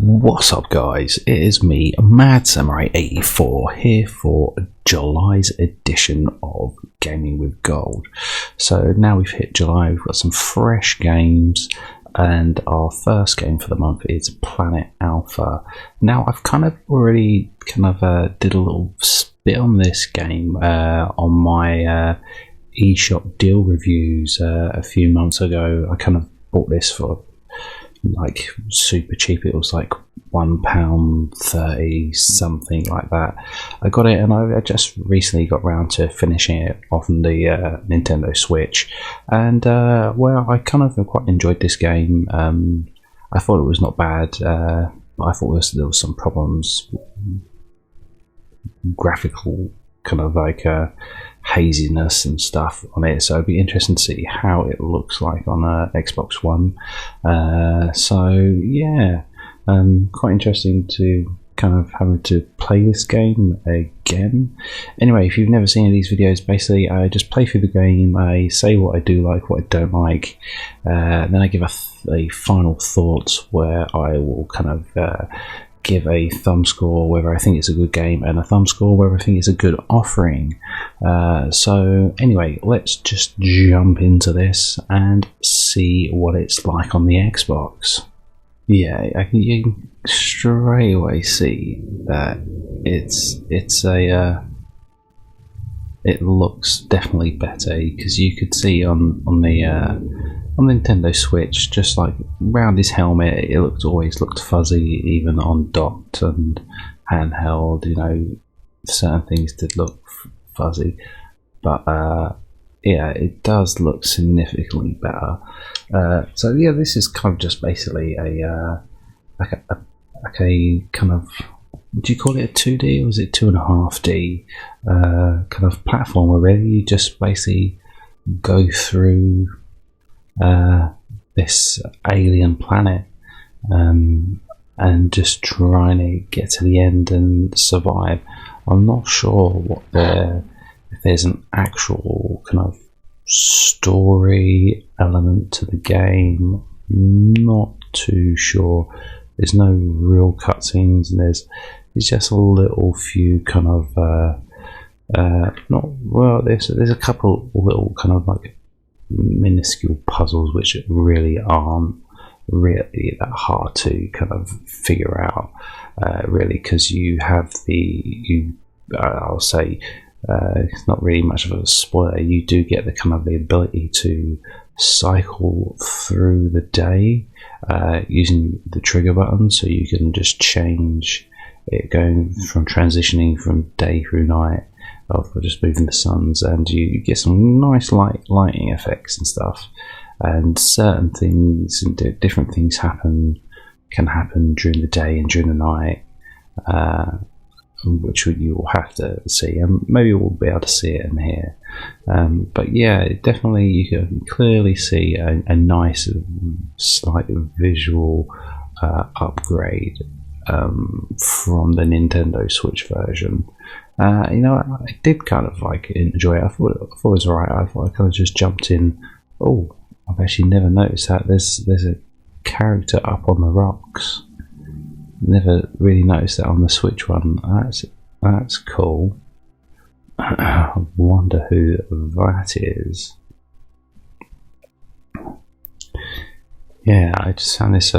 What's up, guys? It is me, Mad Samurai 84, here for July's edition of Gaming with Gold. So now we've hit July, we've got some fresh games, and our first game for the month is Planet Alpha. Now I've already did a little spit on this game on my eShop deal reviews a few months ago. I bought this for like super cheap. It was like £1.30, something like that. I got it, and I just recently got round to finishing it off on the Nintendo Switch, and I quite enjoyed this game. I thought it was not bad. I thought there was some problems, graphical haziness and stuff on it, so it'd be interesting to see how it looks like on Xbox One. Quite interesting to having to play this game again. Anyway, if you've never seen any of these videos, basically I just play through the game, I say what I do like, what I don't like, then I give a final thoughts where I will give a thumb score whether I think it's a good game, and a thumb score whether I think it's a good offering. So anyway, let's just jump into this and see what it's like on the Xbox. Yeah, you can straight away see that it looks definitely better, because you could see on the Nintendo Switch, just like round his helmet, it always looked fuzzy, even on docked and handheld. Certain things did look fuzzy, but it does look significantly better. This is just basically would you call it a 2D, or is it 2.5D platformer? Really, you just basically go through this alien planet and just trying to get to the end and survive. I'm not sure if there's an actual story element to the game. Not too sure. There's no real cutscenes, and there's just a little few there's a couple little minuscule puzzles which really aren't really that hard to figure out, really, because you have I'll say, it's not really much of a spoiler, you do get the ability to cycle through the day using the trigger button, so you can just change it, going from transitioning from day through night, or just moving the suns, and you get some nice lighting effects and stuff, and certain things and different things can happen during the day and during the night, which you will have to see, and maybe we'll be able to see it in here. But yeah, definitely you can clearly see a nice slight visual upgrade from the Nintendo Switch version. I did enjoy it. I thought it was alright. I thought I just jumped in. Oh, I've actually never noticed that there's a character up on the rocks. Never really noticed that on the Switch one. That's cool. I wonder who that is. Yeah, I just found this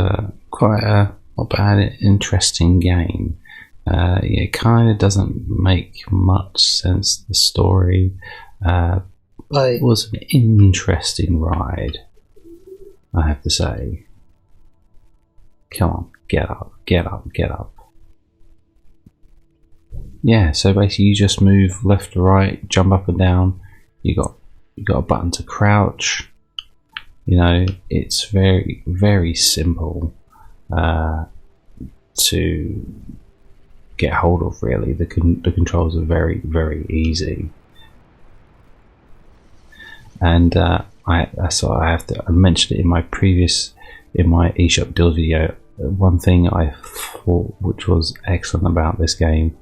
quite a not bad, interesting game. It doesn't make much sense, the story, but it was an interesting ride, I have to say. Come on, get up. Yeah, so basically you just move left to right, jump up and down. You got a button to crouch. It's very, very simple to get hold of, really. The controls are very, very easy, and I mentioned it in my eShop deals video. One thing I thought which was excellent about this game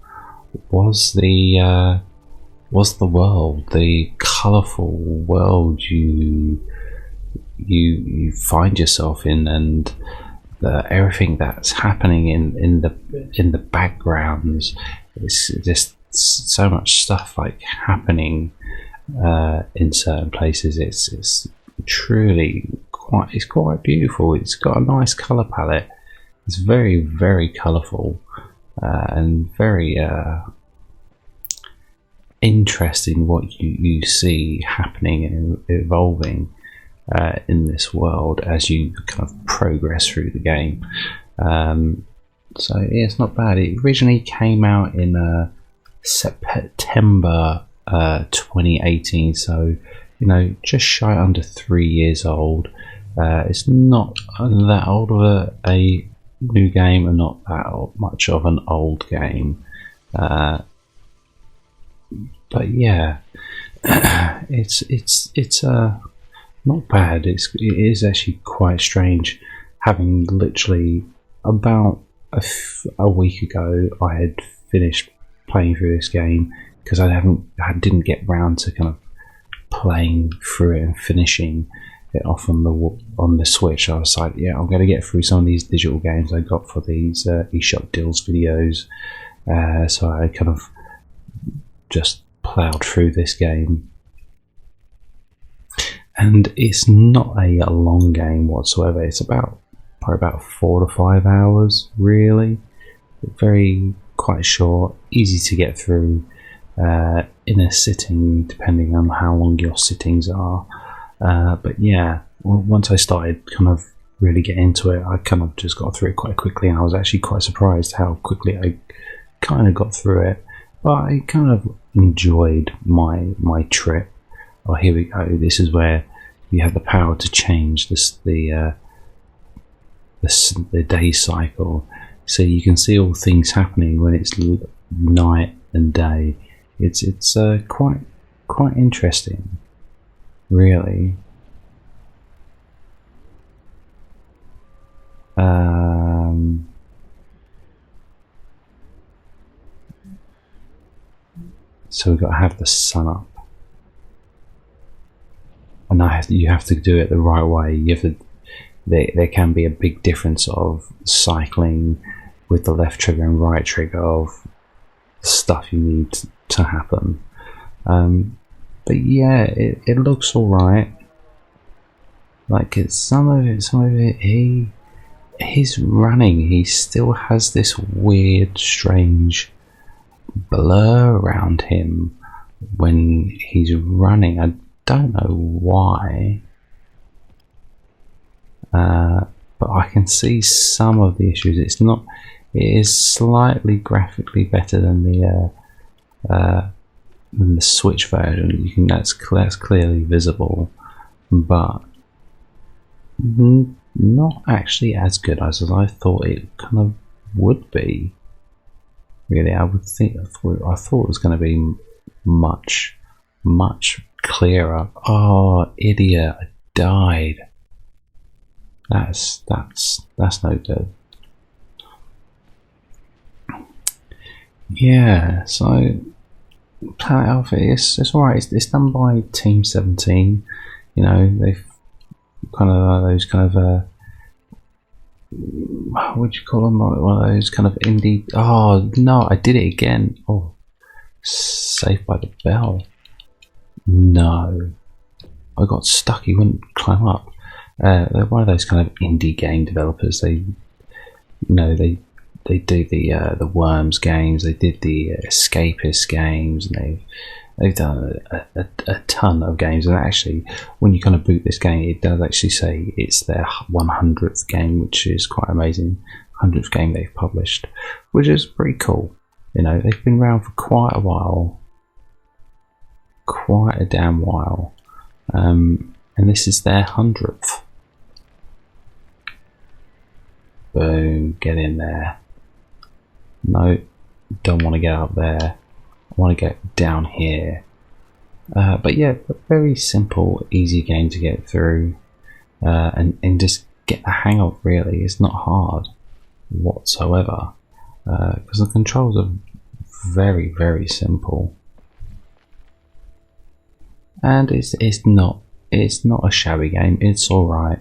was the world, the colourful world you find yourself in, and everything that's happening in the backgrounds. It's just so much stuff like happening in certain places. It's truly quite beautiful. It's got a nice color palette. It's very, very colorful and very interesting what you see happening and evolving in this world as you kind of progress through the game. So yeah, it's not bad. It originally came out in September 2018, so just shy under 3 years old. It's not that old of a new game and not that much of an old game, but yeah, it's not bad. It is actually quite strange, having literally about a week ago I had finished playing through this game, because I didn't get round to kind of playing through it and finishing it off on the Switch. I was like, yeah, I'm going to get through some of these digital games I got for these eShop deals videos. So I kind of just ploughed through this game, and it's not a long game whatsoever. It's probably about 4 to 5 hours, really. Quite short, easy to get through in a sitting, depending on how long your sittings are. But yeah, once I started kind of really get into it, I kind of just got through it quite quickly, and I was actually quite surprised how quickly I kind of got through it. But I kind of enjoyed my trip. Oh, here we go. This is where you have the power to change the day cycle, so you can see all things happening when it's night and day. It's quite interesting, really. So we've got to have the sun up, and you have to do it the right way. There can be a big difference of cycling with the left trigger and right trigger of stuff you need to happen. But yeah, it looks all right. Like some of it, he's running. He still has this weird, strange blur around him when he's running. I don't know why. But I can see some of the issues. It is slightly graphically better than the Switch version. That's clearly visible, but not actually as good as I thought it kind of would be. Really, I thought it was going to be much clearer. Oh, idiot! I died. That's no good. Yeah, so Planet Alpha, it's alright. It's done by Team 17. They've kind of those kind of what would you call them? One of those kind of indie. Oh no, I did it again. Oh, Saved by the Bell. No, I got stuck. He wouldn't climb up. They're one of those kind of indie game developers. They do the Worms games. They did the Escapist games, and they've done a ton of games. And actually, when you kind of boot this game, it does actually say it's their 100th game, which is quite amazing. 100th game they've published, which is pretty cool. They've been around for quite a while, quite a damn while, and this is their 100th. Boom, get in there. No, don't want to get up there. I want to get down here. But yeah, a very simple, easy game to get through, and just get the hang of. Really, it's not hard whatsoever, because the controls are very, very simple, and it's not a shabby game. It's all right.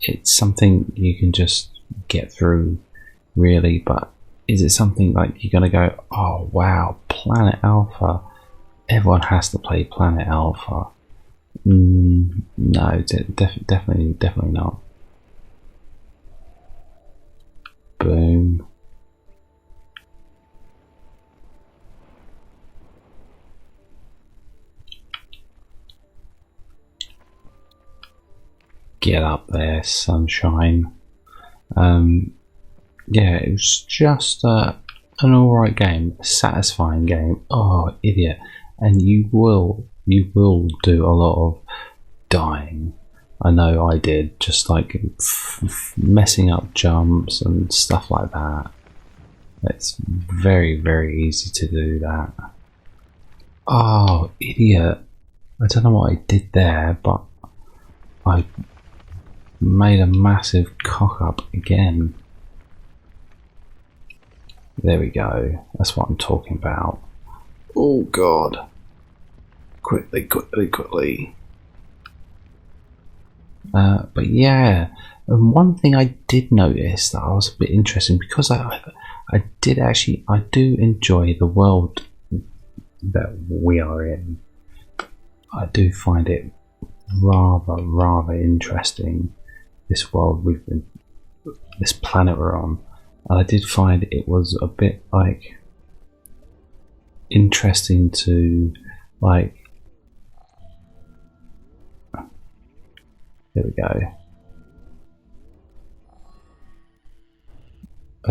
it's something you can just get through, really. But is it something like you're going to go, oh wow, Planet Alpha, everyone has to play Planet Alpha? No, definitely not. Boom. Get up there, sunshine. Yeah, it was just an alright game, a satisfying game. Oh, idiot. And you will do a lot of dying. I know I did, just like messing up jumps and stuff like that. It's very, very easy to do that. Oh, idiot. I don't know what I did there, but I made a massive cock up again. There we go. That's what I'm talking about. Oh god. Quickly. But yeah, and one thing I did notice that I was a bit interesting, because I do enjoy the world that we are in. I do find it rather interesting, this world this planet we're on. And I did find it was a bit like interesting to like. There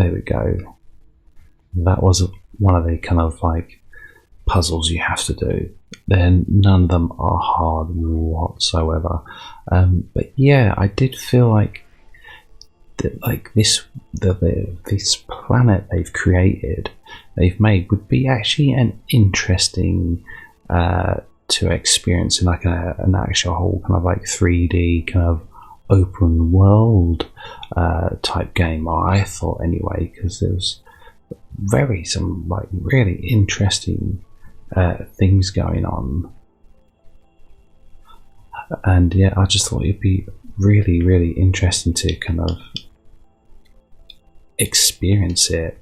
we go. That was one of the kind of like puzzles you have to do. Then none of them are hard whatsoever. But yeah, I did feel like this planet they've made would be actually an interesting to experience in like an actual whole kind of like 3D kind of open world type game. I thought anyway, because there was some like really interesting things going on, and yeah, I just thought it'd be really interesting to kind of experience it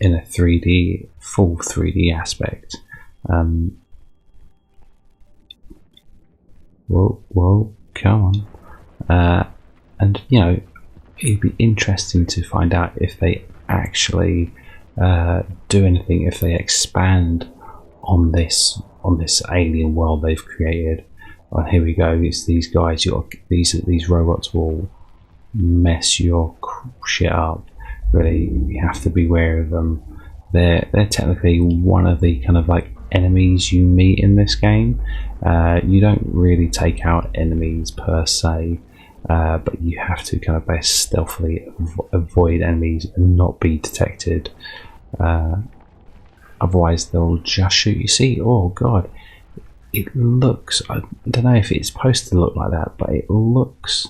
in a full 3D aspect. Whoa, come on. And you know, it'd be interesting to find out if they actually do anything, if they expand on this alien world they've created. And here we go, it's these guys, these robots will mess your shit up. Really, you have to be wary of them. They're technically one of the kind of like enemies you meet in this game. You don't really take out enemies per se, but you have to kind of best stealthily avoid enemies and not be detected. Otherwise they'll just shoot you. See, oh god, it looks, I don't know if it's supposed to look like that, but it looks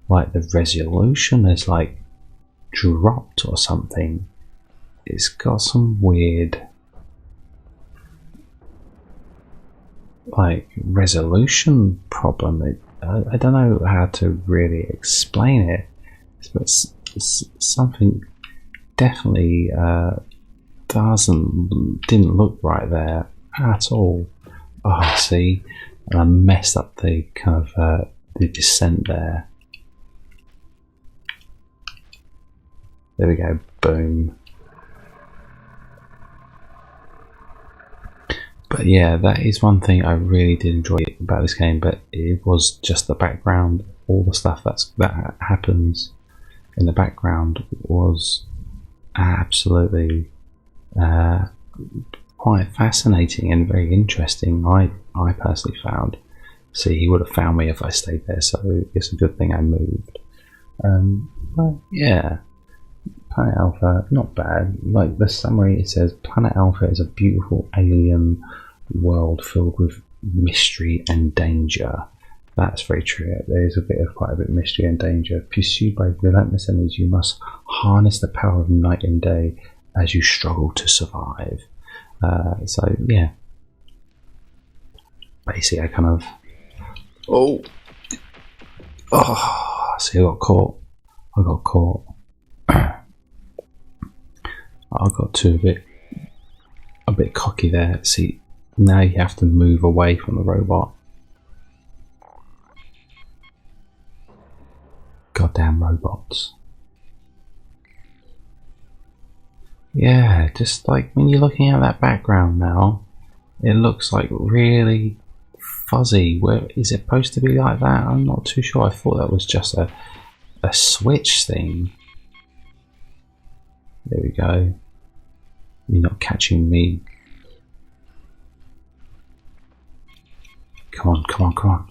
like the resolution is like dropped or something. It's got some weird like resolution problem. I don't know how to really explain it, but something definitely didn't look right there at all. Oh, see, and I messed up the kind of the descent there. There we go, boom. But yeah, that is one thing I really did enjoy about this game, but it was just the background. All the stuff that happens in the background was absolutely quite fascinating and very interesting. I personally found. See, he would have found me if I stayed there, so it's a good thing I moved. But yeah, Planet Alpha, not bad. Like the summary, it says Planet Alpha is a beautiful alien world filled with mystery and danger. That's very true. There is quite a bit of mystery and danger. Pursued by relentless enemies, you must harness the power of night and day as you struggle to survive. So yeah, basically I kind of see, I got caught. I got caught. I got too a bit cocky there. See, now you have to move away from the robot. Goddamn robots. Yeah, just like when you're looking at that background now, it looks like really fuzzy. Where is it supposed to be like that? I'm not too sure. I thought that was just a switch thing. There we go. You're not catching me. Come on, come on, come on.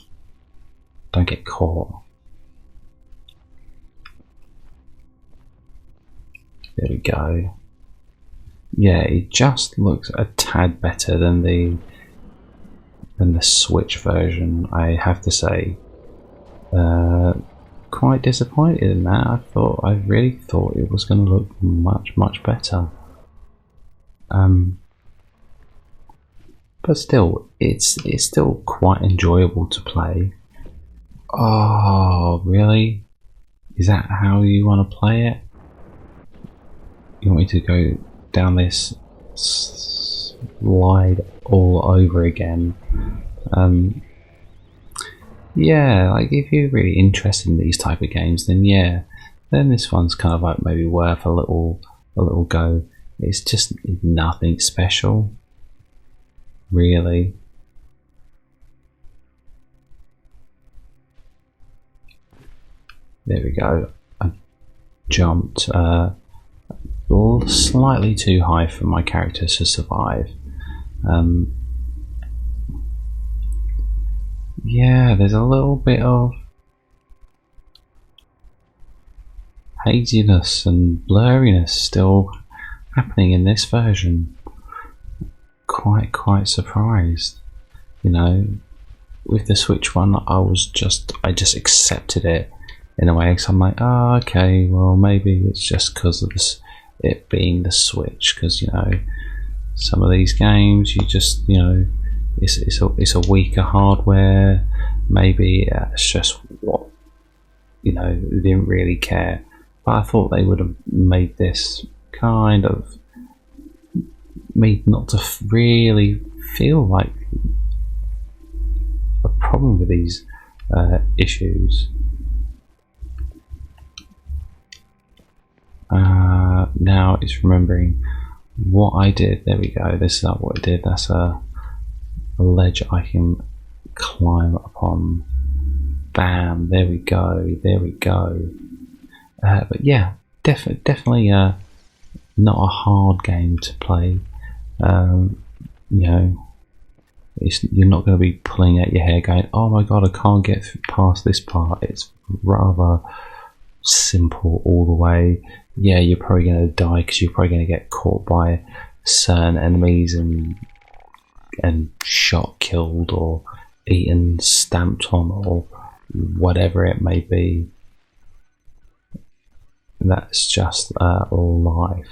Don't get caught. There we go. Yeah, it just looks a tad better than the Switch version, I have to say. Quite disappointed in that. I really thought it was going to look much better. But still, it's still quite enjoyable to play. Oh, really? Is that how you want to play it? You want me to go down this slide all over again? Yeah, like if you're really interested in these type of games, then yeah, then this one's kind of like maybe worth a little go. It's just nothing special, really. There we go. I jumped slightly too high for my character to survive. Yeah, there's a little bit of haziness and blurriness still happening in this version. Quite surprised. You know, with the Switch one, I just accepted it in a way, because I'm like, oh, okay, well maybe it's just because of this, it being the Switch, because you know, some of these games you just, you know, it's a weaker hardware. Maybe it's just what, you know, they didn't really care. But I thought they would have made this kind of made not to really feel like a problem with these issues. Now it's remembering what I did. There we go. This is not what I did. That's a ledge I can climb upon. Bam, there we go, there we go. But yeah, definitely not a hard game to play. You know, you're not going to be pulling out your hair going, oh my god, I can't get past this part. It's rather simple all the way. Yeah, you're probably going to die because you're probably going to get caught by certain enemies and shot, killed, or eaten, stamped on, or whatever it may be. That's just life.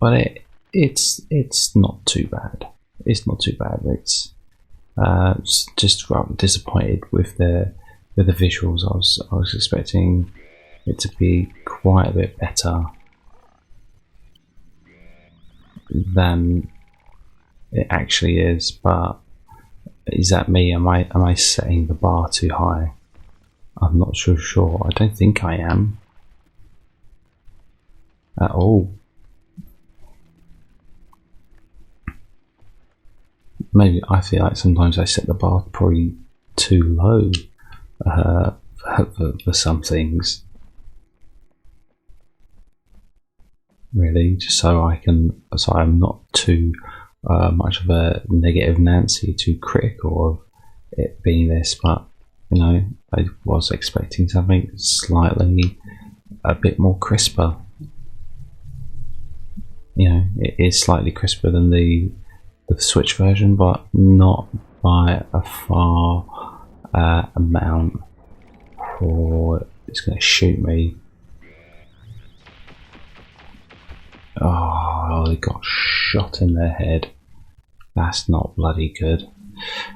But it's not too bad. It's not too bad. It's just rather disappointed with the visuals. I was expecting it to be quite a bit better than it actually is. But is that me? Am I setting the bar too high? I'm not so sure. I don't think I am at all. Maybe I feel like sometimes I set the bar probably too low for some things. Really, just so I'm not too much of a negative Nancy, too critical of it being this. But you know, I was expecting something slightly a bit more crisper. You know, it is slightly crisper than the Switch version, but not by a far amount. Or it's going to shoot me. Oh, they got shot in their head. That's not bloody good.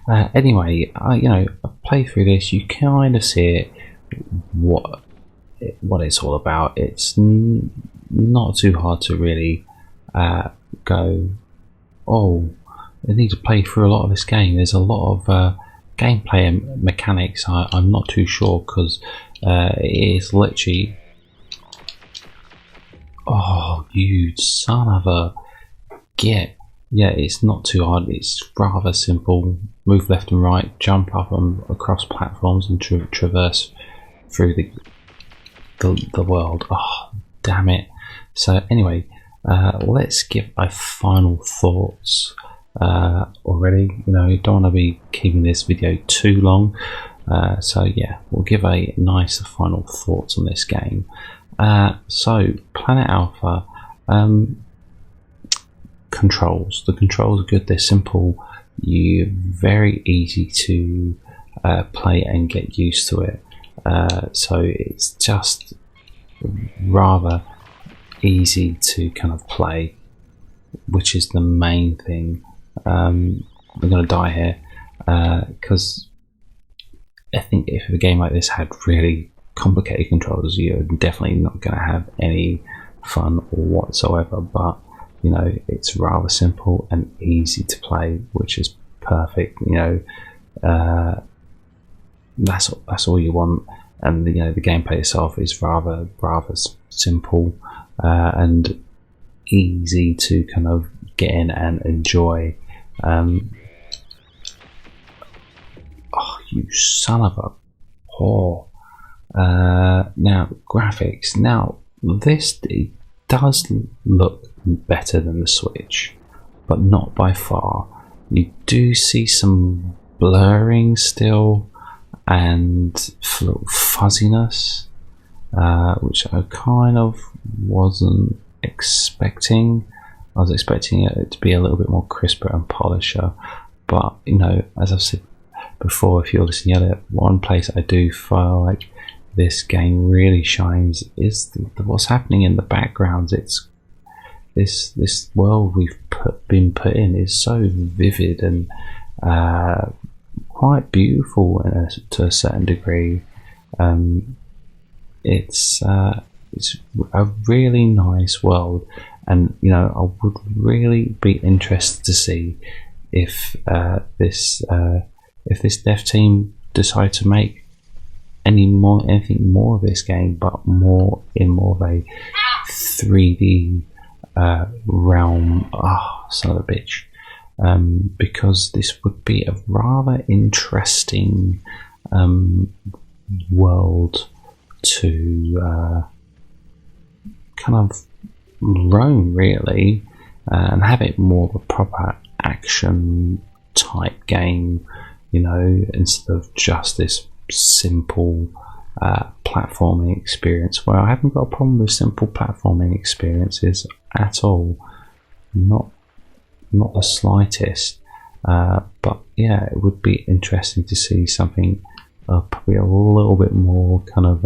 Anyway, I play through this. You kind of see it, what it's all about. It's not too hard to really go, oh, I need to play through a lot of this game. There's a lot of gameplay and mechanics I'm not too sure, because it is literally, oh, you son of a git. Yeah, it's not too hard. It's rather simple. Move left and right, jump up and across platforms, and traverse through the world. Oh, damn it. So anyway, let's give our final thoughts already. You don't want to be keeping this video too long. So yeah, we'll give a nice final thoughts on this game. So Planet Alpha, controls. The controls are good. They're simple. You're very easy to play and get used to it. So it's just rather easy to kind of play, which is the main thing. I'm going to die here because I think if a game like this had really complicated controls, you're definitely not going to have any fun whatsoever. But it's rather simple and easy to play, which is perfect. That's all you want. And the gameplay itself is rather simple and easy to kind of get in and enjoy. Oh, you son of a whore. Now graphics. Now this does look better than the Switch, but not by far. You do see some blurring still and fuzziness, which I kind of wasn't expecting. I was expecting it to be a little bit more crisper and polisher, but as I've said before, if you're listening at it, one place I do feel like this game really shines is what's happening in the backgrounds. It's this world we've been put in is so vivid and quite beautiful to a certain degree. It's a really nice world, and I would really be interested to see if this dev team decide to make anything more of this game, but more of a 3D realm. Son of a bitch. Because this would be a rather interesting world to kind of roam, really, and have it more of a proper action type game, instead of just this simple platforming experience. Well, I haven't got a problem with simple platforming experiences at all, not the slightest, but yeah, it would be interesting to see something probably a little bit more kind of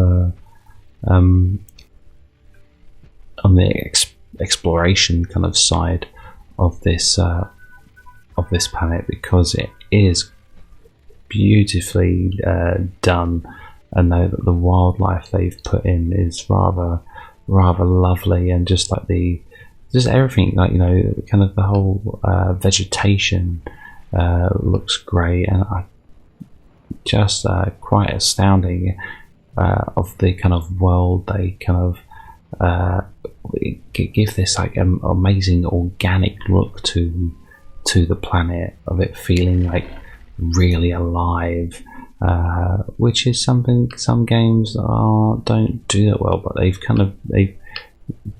on the exploration kind of side of this planet, because it is beautifully done. I know that the wildlife they've put in is rather lovely, and just everything, kind of the whole vegetation looks great, and just quite astounding of the kind of world they kind of give this amazing organic look to the planet, of it feeling like really alive, which is something some games don't do that well, but they've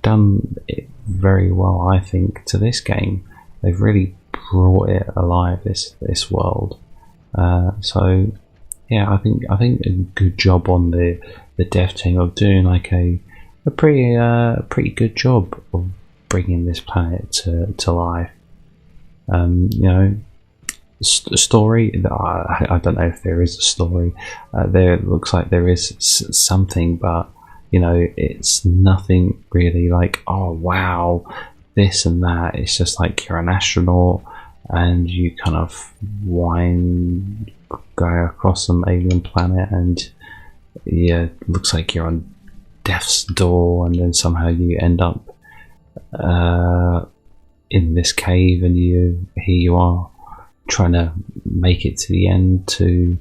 done it very well, I think, to this game. They've really brought it alive, this world. So yeah, I think a good job on the dev team of doing a pretty good job of bringing this planet to life. Story, I don't know if there is a story. There looks like there is something, but it's nothing really like, oh wow, this and that. It's just like you're an astronaut and you kind of go across some alien planet, and yeah, it looks like you're on death's door, and then somehow you end up in this cave, and here you are trying to make it to the end to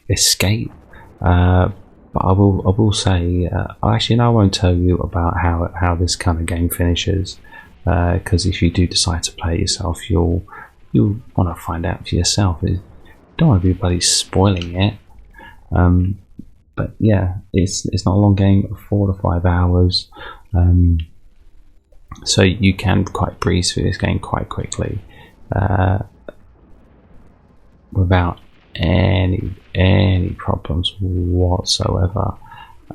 escape. But I will say, actually, no, I won't tell you about how this kind of game finishes, because if you do decide to play it yourself, you'll want to find out for yourself. You don't want to be bloody spoiling it. But yeah, it's not a long game, 4 to 5 hours. So you can quite breeze through this game quite quickly, without any problems whatsoever.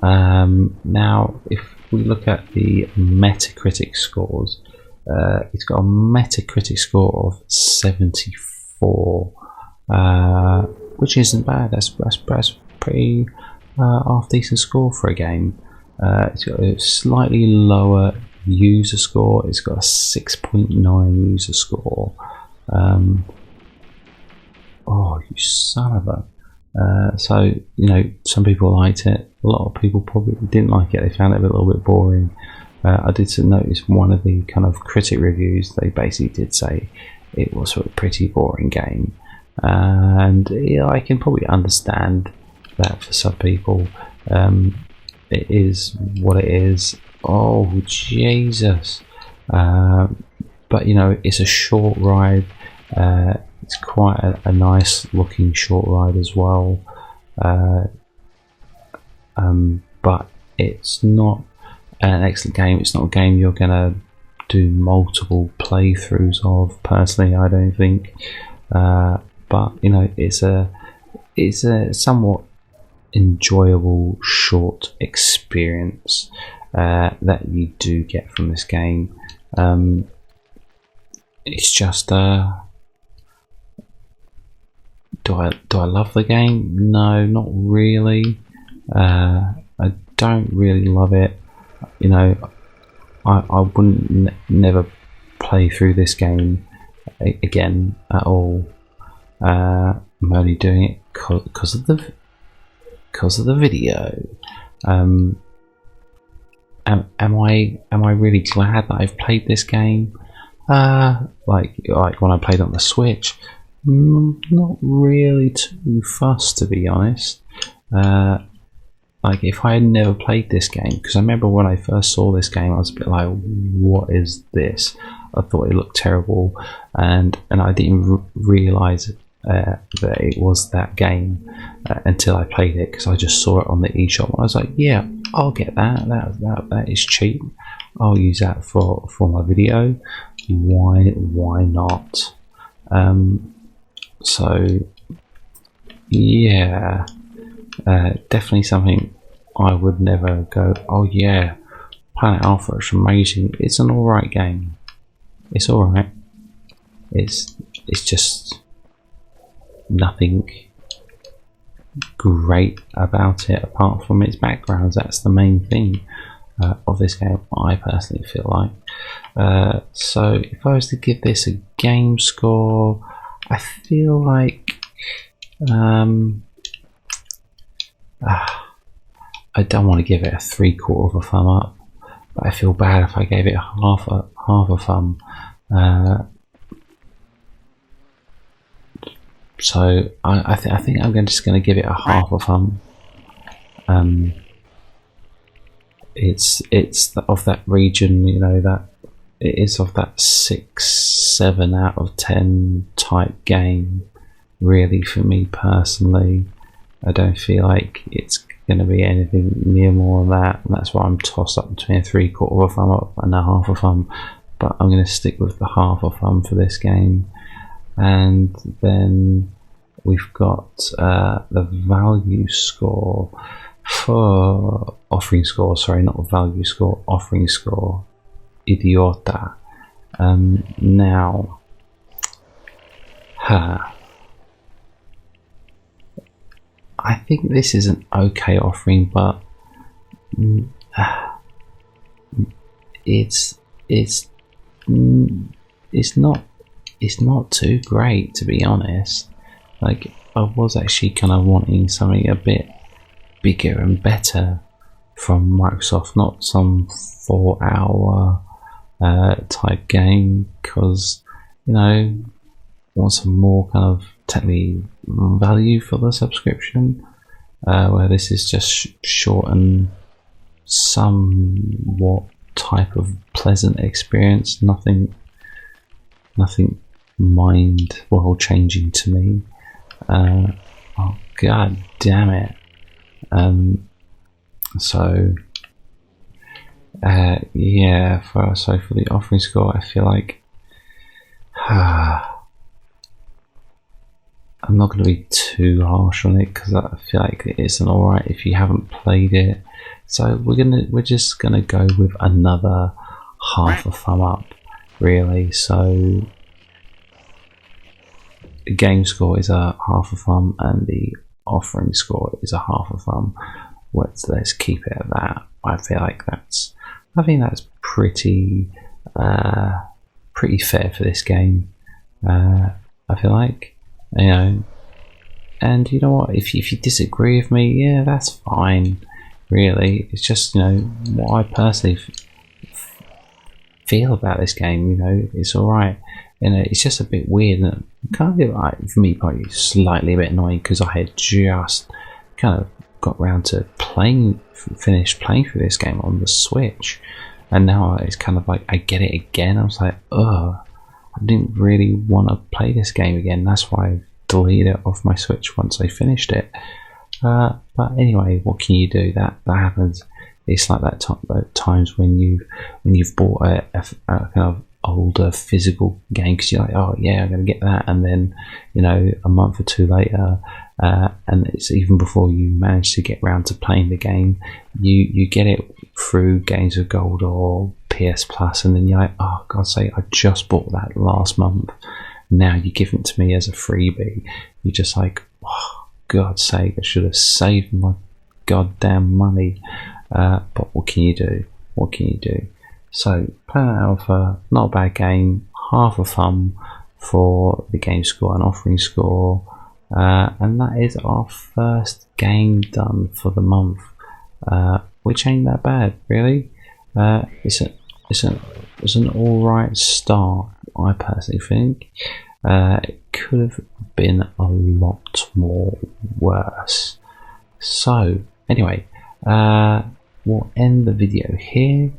Now, if we look at the Metacritic scores, it's got a Metacritic score of 74, which isn't bad. That's pretty half decent score for a game. It's got a slightly lower user score. It's got a 6.9 user score. Oh, you son of a... so, you know, some people liked it. A lot of people probably didn't like it. They found it a little bit boring. I did notice one of the kind of critic reviews, they basically did say it was a pretty boring game. And yeah, I can probably understand that for some people. It is what it is. Oh, Jesus. But, you know, it's a short ride. It's quite a nice looking short ride as well. But it's not an excellent game. It's not a game you're gonna do multiple playthroughs of, personally, I don't think. But you know, it's a somewhat enjoyable short experience that you do get from this game. It's just do I love the game? No, not really. I don't really love it. You know, I wouldn't never play through this game again at all. I'm only doing it because of the video. Am I really glad that I've played this game? Like when I played on the Switch, not really too fussed, to be honest. Like if I had never played this game, because I remember when I first saw this game, I was a bit like, what is this? I thought it looked terrible, and I didn't realise that it was that game until I played it, because I just saw it on the eShop. I was like, yeah, I'll get that. That is cheap. I'll use that for my video. Why not? So yeah, definitely something I would never go, oh yeah, Planet Alpha is amazing. It's an alright game. It's alright. It's just nothing great about it apart from its backgrounds. That's the main thing of this game, I personally feel like. So if I was to give this a game score, I feel like I don't want to give it a 3/4 of a thumb up, but I feel bad if I gave it half a thumb. So I think I'm just going to give it a half a thumb. It's of that region, you know, that it is of that 6-7 out of 10 type game. Really, for me personally, I don't feel like it's going to be anything near more than that, and that's why I'm tossed up between a 3/4 of a thumb up and a half a thumb. But I'm going to stick with the half a thumb for this game. And then we've got the value score for offering score. Sorry, not value score, offering score. Idiota. Now, I think this is an okay offering, but it's not it's not too great, to be honest. Like, I was actually kind of wanting something a bit bigger and better from Microsoft, not some 4-hour type game, because, you know, want some more kind of technically value for the subscription, where this is just short and somewhat type of pleasant experience. Nothing mind world changing to me. Oh god damn it. So yeah, for the offering score, I feel like I'm not going to be too harsh on it, because I feel like it isn't alright if you haven't played it. So we're just gonna go with another half a thumb up, really. So the game score is a half a thumb, and the offering score is a half a thumb. Let's keep it at that. I think that's pretty fair for this game. I feel like, you know, and you know what? If you disagree with me, yeah, that's fine. Really, it's just, you know, what I personally feel about this game. You know, it's all right. You know, it's just a bit weird, and kind of like, for me, probably slightly a bit annoying, because I had just kind of got round to finished playing through this game on the Switch, and now it's kind of like I get it again. I was like, I didn't really want to play this game again. That's why I deleted it off my Switch once I finished it. But anyway, what can you do? That happens. It's like that times when you've bought a kind of older physical game, because you're like, oh yeah, I'm going to get that, and then, you know, a month or two later, and it's even before you manage to get round to playing the game, you get it through Games of Gold or PS Plus, and then you're like, oh God's sake, I just bought that last month. Now you give it to me as a freebie. You're just like, oh God's sake, I should have saved my goddamn money. But what can you do? What can you do? So, Planet Alpha, not a bad game. Half a thumb for the game score and offering score. And that is our first game done for the month, which ain't that bad, really. It's an alright start, I personally think. It could have been a lot more worse. So, anyway, we'll end the video here.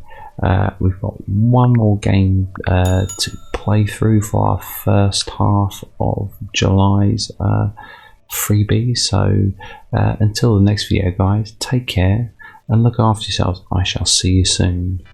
We've got one more game to play through for our first half of July's freebie. So until the next video, guys, take care and look after yourselves. I shall see you soon.